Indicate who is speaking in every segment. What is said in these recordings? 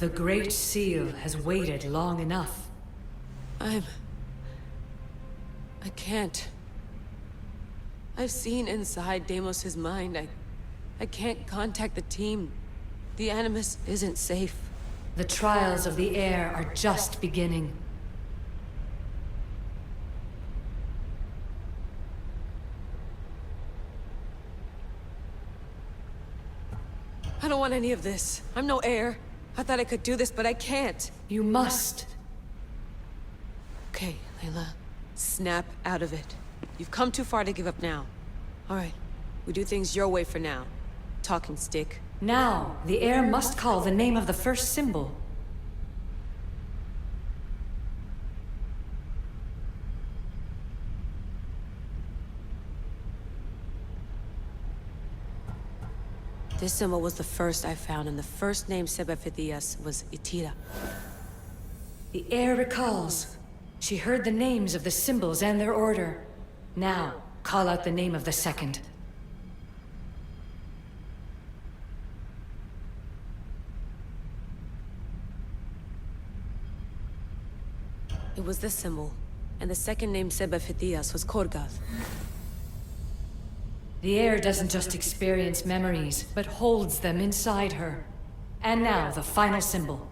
Speaker 1: The Great Seal has waited long enough.
Speaker 2: I can't. I've seen inside Deimos' mind. I can't contact the team. The Animus isn't safe.
Speaker 1: The trials of the air are just beginning.
Speaker 2: I don't want any of this. I'm no heir. I thought I could do this, but I can't.
Speaker 1: You must.
Speaker 2: Okay, Layla. Snap out of it. You've come too far to give up now. All right. We do things your way for now. Talking stick.
Speaker 1: Now, the heir must call the name of the first symbol.
Speaker 2: This symbol was the first I found, and the first name said by Phidias was Itira.
Speaker 1: The heir recalls. She heard the names of the symbols and their order. Now, call out the name of the second.
Speaker 2: It was this symbol, and the second name said by Phidias was Korgath.
Speaker 1: The heir doesn't just experience memories, but holds them inside her. And now, the final symbol.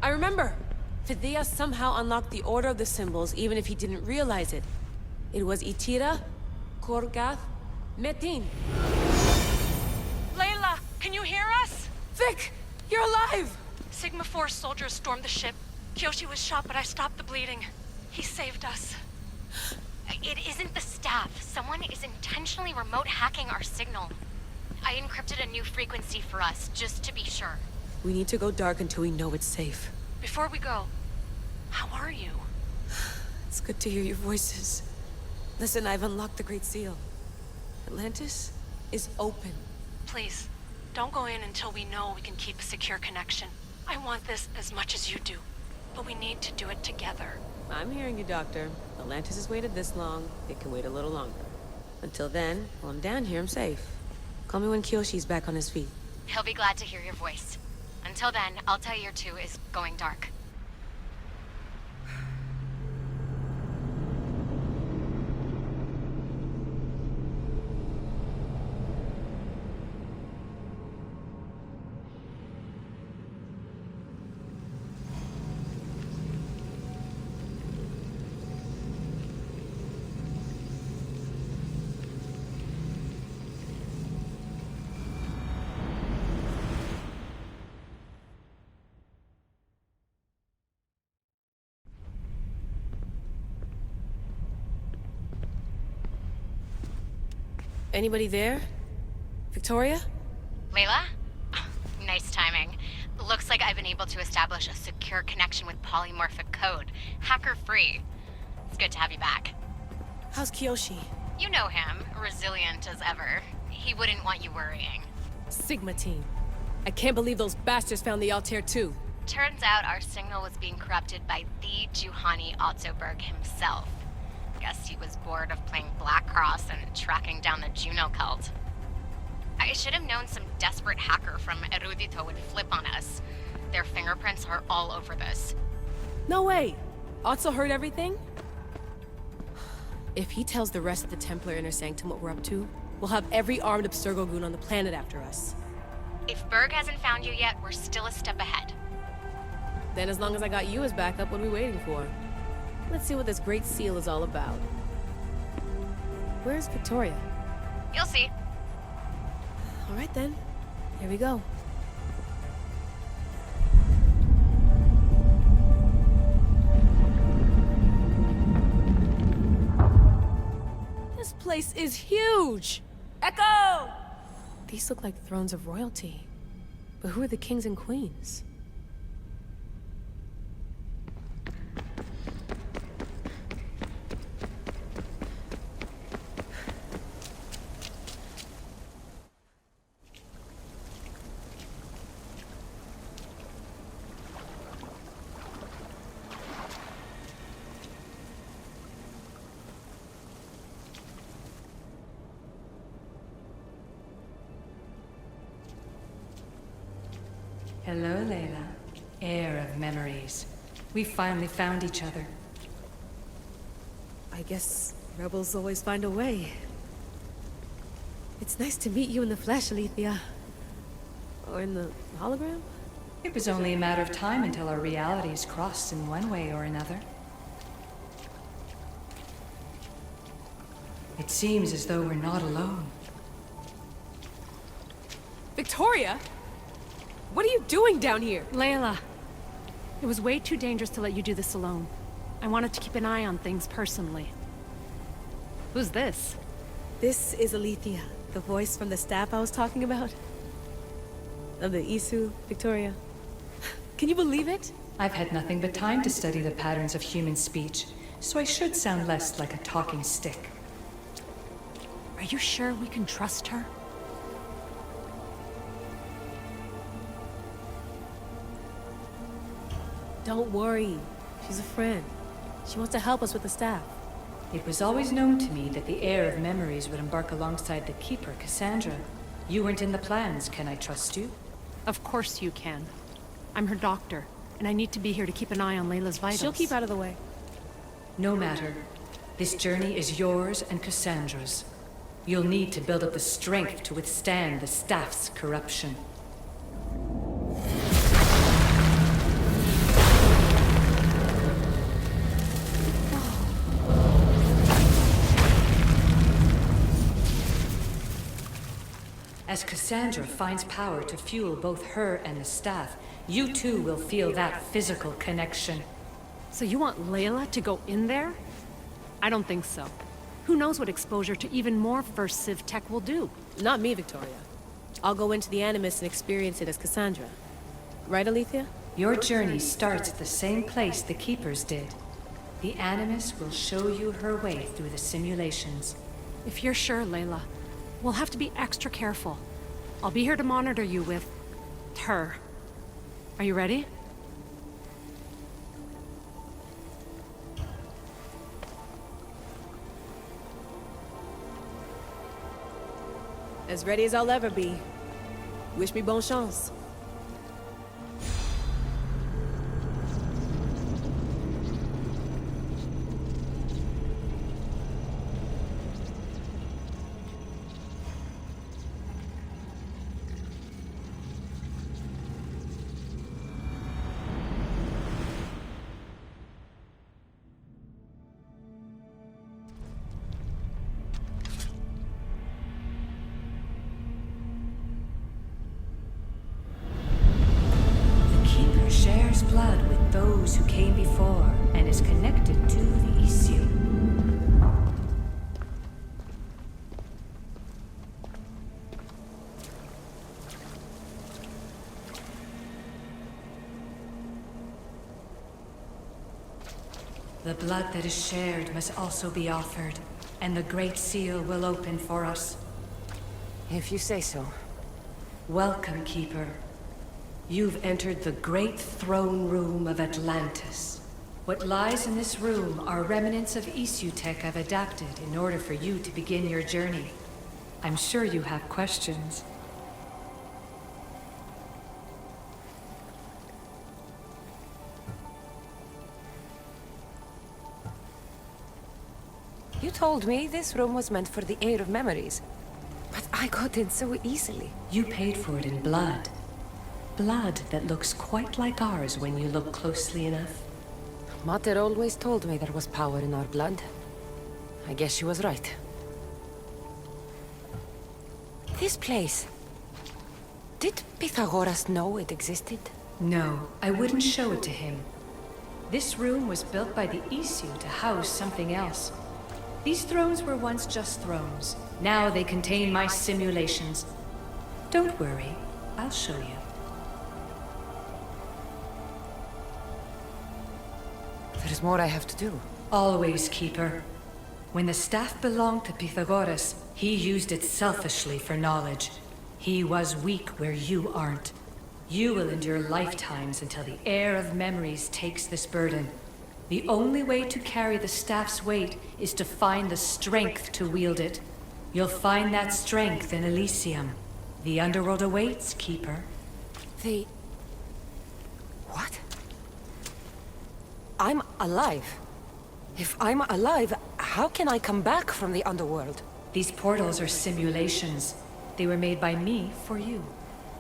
Speaker 2: I remember! Phidias somehow unlocked the order of the symbols, even if he didn't realize it. It was Itira, Korgath, Metin.
Speaker 3: Layla, can you hear us?
Speaker 2: Vic! You're alive!
Speaker 3: Sigma 4 soldiers stormed the ship. Kyoshi was shot, but I stopped the bleeding. He saved us.
Speaker 4: It isn't the staff. Someone is intentionally remote hacking our signal. I encrypted a new frequency for us, just to be sure.
Speaker 2: We need to go dark until we know it's safe.
Speaker 3: Before we go, how are you?
Speaker 2: It's good to hear your voices. Listen, I've unlocked the Great Seal. Atlantis is open.
Speaker 3: Please, don't go in until we know we can keep a secure connection. I want this as much as you do, but we need to do it together.
Speaker 2: I'm hearing you, Doctor. Atlantis has waited this long. It can wait a little longer. Until then, while I'm down here, I'm safe. Call me when Kyoshi's back on his feet.
Speaker 4: He'll be glad to hear your voice. Until then, I'll tell you your 2 is going dark.
Speaker 2: Anybody there? Victoria?
Speaker 4: Layla? Nice timing. Looks like I've been able to establish a secure connection with polymorphic code. Hacker-free. It's good to have you back.
Speaker 2: How's Kyoshi?
Speaker 4: You know him. Resilient as ever. He wouldn't want you worrying.
Speaker 2: Sigma team. I can't believe those bastards found the Altair too.
Speaker 4: Turns out our signal was being corrupted by the Juhani Ottoberg himself. Guess he was bored of playing Black Cross and tracking down the Juno cult. I should have known some desperate hacker from Erudito would flip on us. Their fingerprints are all over this.
Speaker 2: No way! Otso heard everything? If he tells the rest of the Templar Inner Sanctum what we're up to, we'll have every armed Abstergo goon on the planet after us.
Speaker 4: If Berg hasn't found you yet, we're still a step ahead.
Speaker 2: Then as long as I got you as backup, what are we waiting for? Let's see what this Great Seal is all about. Where's Victoria?
Speaker 4: You'll see.
Speaker 2: All right then. Here we go. This place is huge! Echo! These look like thrones of royalty. But who are the kings and queens?
Speaker 1: Hello, Layla. Heir of memories. We finally found each other.
Speaker 2: I guess rebels always find a way. It's nice to meet you in the flesh, Alethea. Or in the hologram?
Speaker 1: It was only a matter of time until our realities crossed in one way or another. It seems as though we're not alone.
Speaker 2: Victoria? What are you doing down here?
Speaker 5: Layla, it was way too dangerous to let you do this alone. I wanted to keep an eye on things personally. Who's this?
Speaker 2: This is Alethea, the voice from the staff I was talking about. Of the Isu, Victoria. Can you believe it?
Speaker 1: I've had nothing but time to study the patterns of human speech, so I should sound less like a talking stick.
Speaker 5: Are you sure we can trust her?
Speaker 2: Don't worry. She's a friend. She wants to help us with the staff.
Speaker 1: It was always known to me that the heir of memories would embark alongside the Keeper, Cassandra. You weren't in the plans, can I trust you?
Speaker 5: Of course you can. I'm her doctor, and I need to be here to keep an eye on Layla's vitals.
Speaker 2: She'll keep out of the way.
Speaker 1: No matter. This journey is yours and Cassandra's. You'll need to build up the strength to withstand the staff's corruption. As Cassandra finds power to fuel both her and the staff, you too will feel that physical connection.
Speaker 5: So you want Layla to go in there? I don't think so. Who knows what exposure to even more First Civ tech will do?
Speaker 2: Not me, Victoria. I'll go into the Animus and experience it as Cassandra. Right, Alethea?
Speaker 1: Your journey starts at the same place the Keepers did. The Animus will show you her way through the simulations.
Speaker 5: If you're sure, Layla, we'll have to be extra careful. I'll be here to monitor you with... her. Are you ready?
Speaker 2: As ready as I'll ever be. Wish me bonne chance.
Speaker 1: Shares blood with those who came before and is connected to the issue. The blood that is shared must also be offered, and the Great Seal will open for us.
Speaker 6: If you say so.
Speaker 1: Welcome, Keeper. You've entered the great throne room of Atlantis. What lies in this room are remnants of Isu tech I've adapted in order for you to begin your journey. I'm sure you have questions.
Speaker 6: You told me this room was meant for the Heir of Memories. But I got in so easily.
Speaker 1: You paid for it in blood. Blood that looks quite like ours when you look closely enough.
Speaker 6: Mater always told me there was power in our blood. I guess she was right. This place... Did Pythagoras know it existed?
Speaker 1: No, I wouldn't show it to him. This room was built by the Isu to house something else. These thrones were once just thrones. Now they contain my simulations. Don't worry, I'll show you.
Speaker 6: There's more I have to do.
Speaker 1: Always, Keeper. When the staff belonged to Pythagoras, he used it selfishly for knowledge. He was weak where you aren't. You will endure lifetimes until the heir of memories takes this burden. The only way to carry the staff's weight is to find the strength to wield it. You'll find that strength in Elysium. The underworld awaits, Keeper.
Speaker 6: The I'm alive. If I'm alive, how can I come back from the underworld?
Speaker 1: These portals are simulations. They were made by me for you.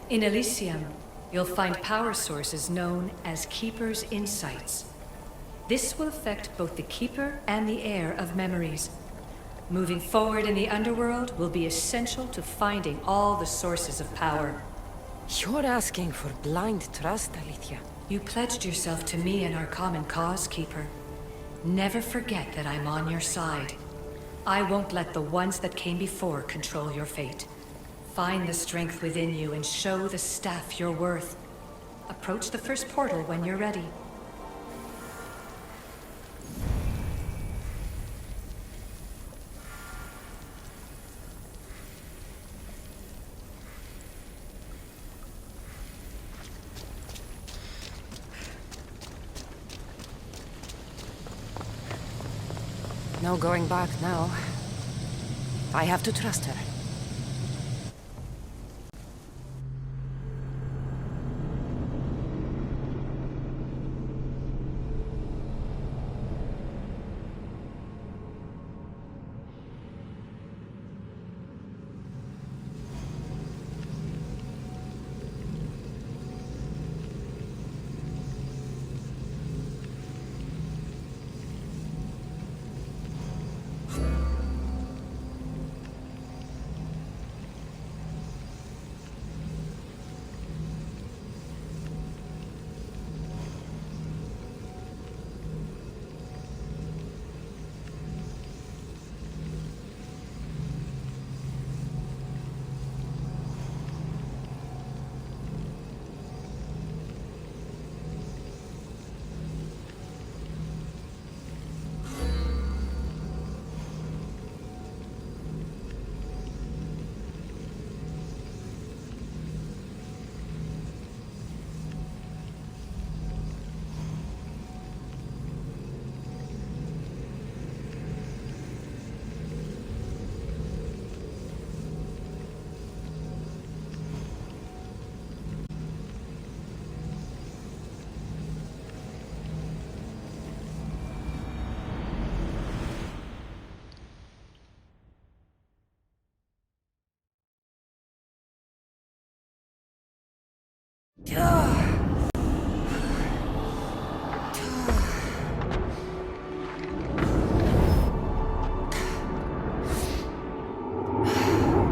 Speaker 1: In Elysium, you'll find power sources known as Keeper's Insights. This will affect both the Keeper and the Heir of memories. Moving forward in the underworld will be essential to finding all the sources of power.
Speaker 6: You're asking for blind trust, Alethea.
Speaker 1: You pledged yourself to me and our common cause, Keeper. Never forget that I'm on your side. I won't let the ones that came before control your fate. Find the strength within you and show the staff your worth. Approach the first portal when you're ready.
Speaker 6: No going back now. I have to trust her.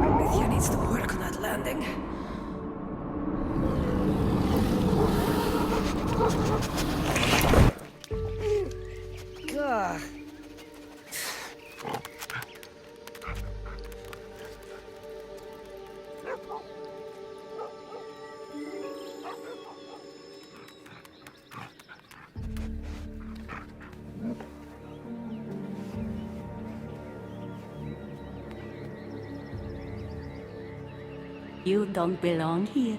Speaker 6: Alethea needs to work on that landing. Gah.
Speaker 7: You don't belong here.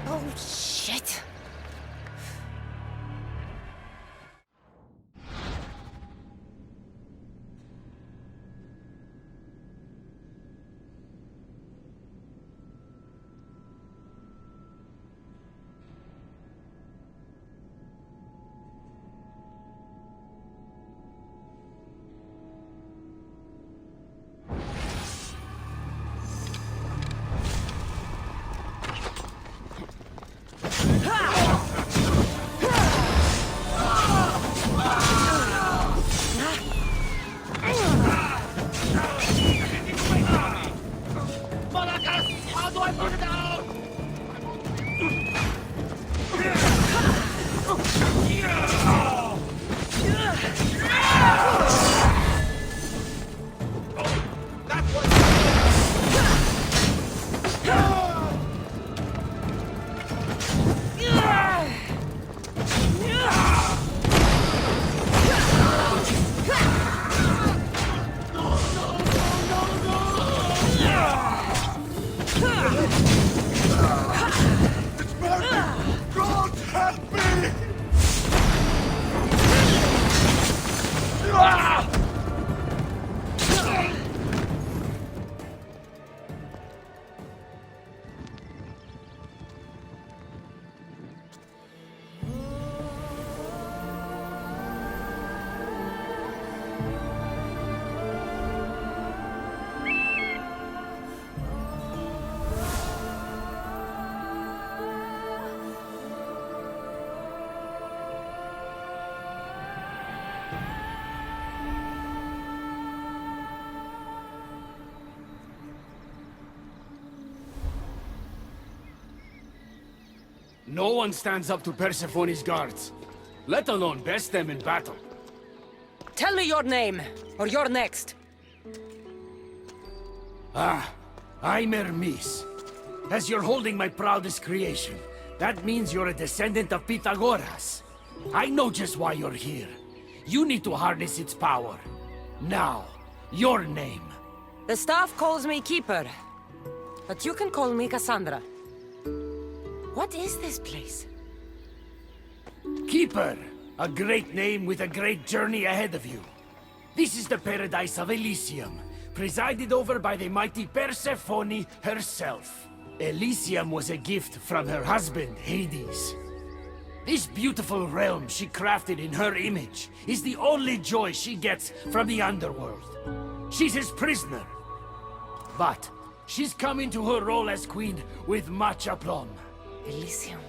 Speaker 6: Oh, shit.
Speaker 8: No one stands up to Persephone's guards, let alone best them in battle.
Speaker 6: Tell me your name, or you're next.
Speaker 8: I'm Hermes. As you're holding my proudest creation, that means you're a descendant of Pythagoras. I know just why you're here. You need to harness its power. Now, your name.
Speaker 6: The staff calls me Keeper, but you can call me Cassandra. What is this place?
Speaker 8: Keeper, a great name with a great journey ahead of you. This is the paradise of Elysium, presided over by the mighty Persephone herself. Elysium was a gift from her husband, Hades. This beautiful realm she crafted in her image is the only joy she gets from the underworld. She's his prisoner. But she's come into her role as queen with much aplomb.
Speaker 6: Elysium.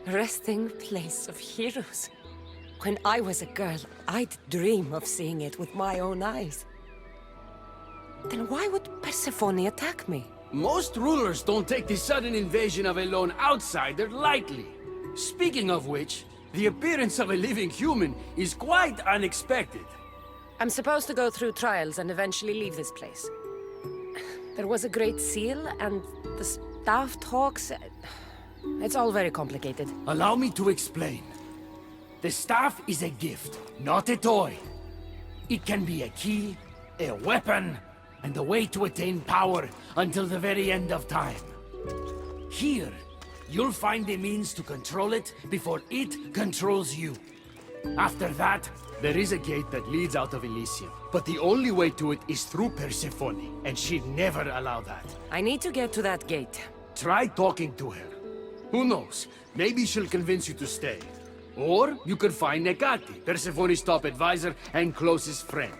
Speaker 6: Resting place of heroes. When I was a girl, I'd dream of seeing it with my own eyes. Then why would Persephone attack me?
Speaker 8: Most rulers don't take the sudden invasion of a lone outsider lightly. Speaking of which, the appearance of a living human is quite unexpected.
Speaker 6: I'm supposed to go through trials and eventually leave this place. There was a great seal, and the staff talks... It's all very complicated.
Speaker 8: Allow me to explain. The staff is a gift, not a toy. It can be a key, a weapon, and a way to attain power until the very end of time. Here, you'll find the means to control it before it controls you. After that, there is a gate that leads out of Elysium, but the only way to it is through Persephone, and she'd never allow that.
Speaker 6: I need to get to that gate.
Speaker 8: Try talking to her. Who knows? Maybe she'll convince you to stay. Or you could find Nekati, Persephone's top advisor and closest friend.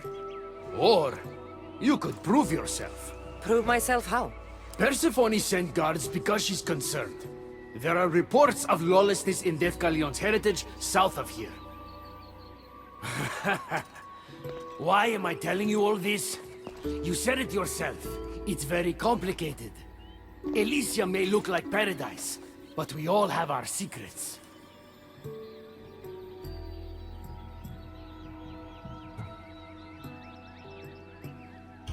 Speaker 8: Or you could prove yourself.
Speaker 6: Prove myself how?
Speaker 8: Persephone sent guards because she's concerned. There are reports of lawlessness in Deucalion's heritage south of here. Why am I telling you all this? You said it yourself. It's very complicated. Elysium may look like paradise, but we all have our secrets.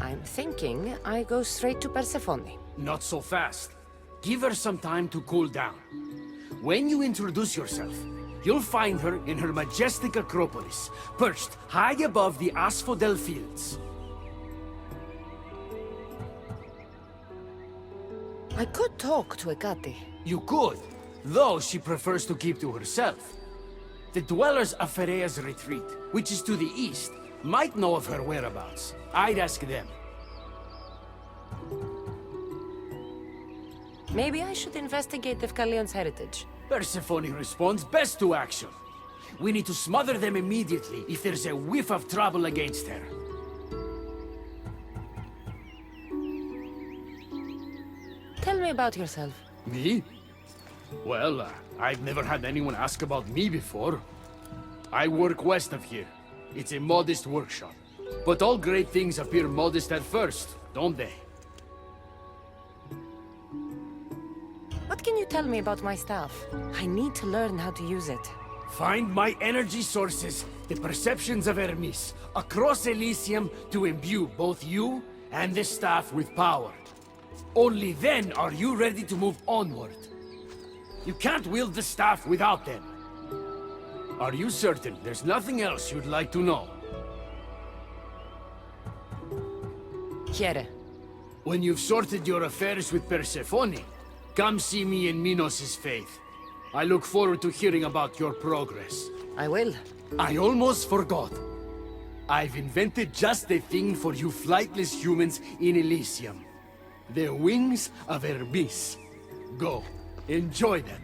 Speaker 6: I'm thinking I go straight to Persephone.
Speaker 8: Not so fast. Give her some time to cool down. When you introduce yourself, you'll find her in her majestic acropolis, perched high above the asphodel fields.
Speaker 6: I could talk to Ekati.
Speaker 8: You could, though she prefers to keep to herself. The dwellers of Pherea's retreat, which is to the east, might know of her whereabouts. I'd ask them.
Speaker 6: Maybe I should investigate Deucalion's heritage.
Speaker 8: Persephone responds best to action. We need to smother them immediately if there's a whiff of trouble against her.
Speaker 6: Tell me about yourself.
Speaker 8: Me? Well, I've never had anyone ask about me before. I work west of here. It's a modest workshop. But all great things appear modest at first, don't they?
Speaker 6: What can you tell me about my staff? I need to learn how to use it.
Speaker 8: Find my energy sources, the perceptions of Hermes, across Elysium to imbue both you and the staff with power. Only then are you ready to move onward. You can't wield the staff without them. Are you certain there's nothing else you'd like to know?
Speaker 6: Here.
Speaker 8: When you've sorted your affairs with Persephone, come see me in Minos' faith. I look forward to hearing about your progress.
Speaker 6: I will.
Speaker 8: I almost forgot. I've invented just the thing for you flightless humans in Elysium. The wings of Hermes. Go, enjoy them.